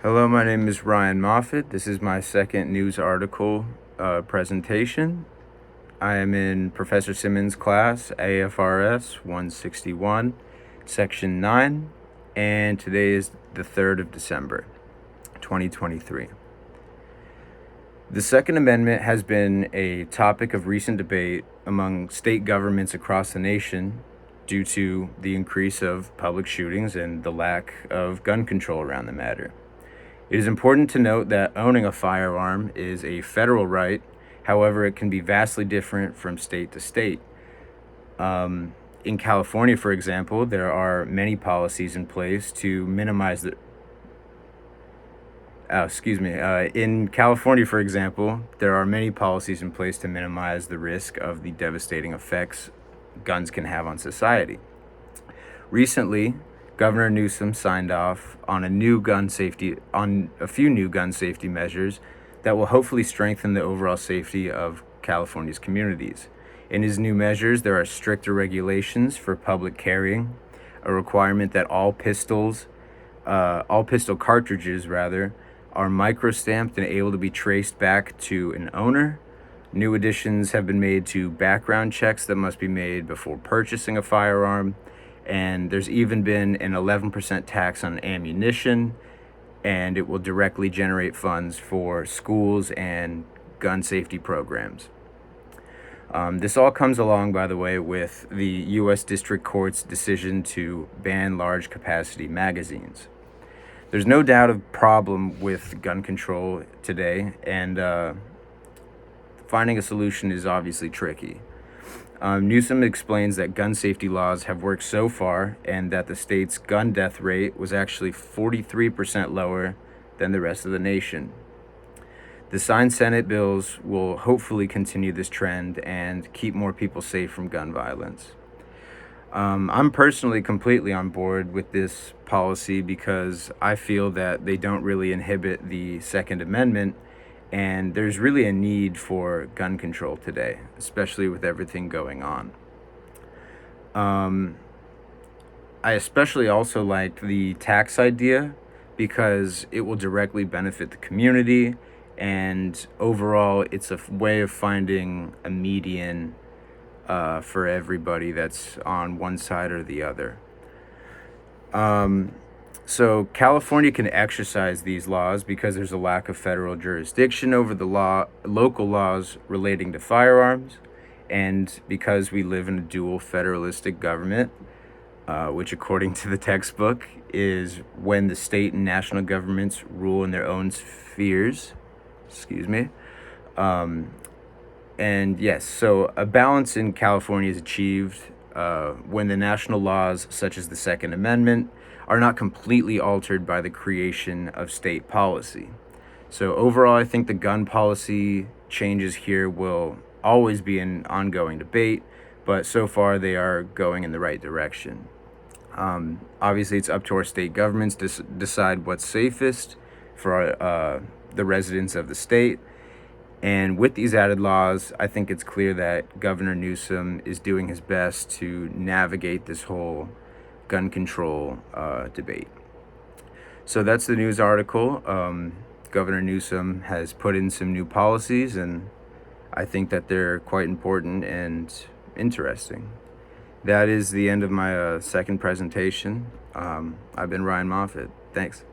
Hello, my name is Ryan Moffatt. This is my second news article presentation. I am in Professor Simmons' class, AFRS 161, Section 9, and today is the 3rd of December, 2023. The Second Amendment has been a topic of recent debate among state governments across the nation due to the increase of public shootings and the lack of gun control around the matter. It is important to note that owning a firearm is a federal right. However, it can be vastly different from state to state. In California, for example, there are many policies in place to minimize the in California, for example, there are many policies in place to minimize the risk of the devastating effects guns can have on society. Recently, Governor Newsom signed off on a few new gun safety measures that will hopefully strengthen the overall safety of California's communities. In his new measures, there are stricter regulations for public carrying, a requirement that all pistol cartridges are microstamped and able to be traced back to an owner. New additions have been made to background checks that must be made before purchasing a firearm. And there's even been an 11% tax on ammunition, and it will directly generate funds for schools and gun safety programs. This all comes along, by the way, with the U.S. District Court's decision to ban large capacity magazines. There's no doubt of problem with gun control today, and finding a solution is obviously tricky. Newsom explains that gun safety laws have worked so far and that the state's gun death rate was actually 43% lower than the rest of the nation. The signed Senate bills will hopefully continue this trend and keep more people safe from gun violence. I'm personally completely on board with this policy because I feel that they don't really inhibit the Second Amendment, and there's really a need for gun control today, especially with everything going on. I especially also like the tax idea because it will directly benefit the community, and overall, it's a way of finding a median for everybody that's on one side or the other. So California can exercise these laws because there's a lack of federal jurisdiction over the local laws relating to firearms, and because we live in a dual federalistic government, which according to the textbook is when the state and national governments rule in their own spheres. And yes, so a balance in California is achieved when the national laws, such as the Second Amendment, are not completely altered by the creation of state policy. So overall, I think the gun policy changes here will always be an ongoing debate, but so far they are going in the right direction. Obviously, it's up to our state governments to decide what's safest for the residents of the state. And with these added laws, I think it's clear that Governor Newsom is doing his best to navigate this whole gun control debate. So that's the news article. Governor Newsom has put in some new policies, and I think that they're quite important and interesting. That is the end of my second presentation. I've been Ryan Moffatt. Thanks.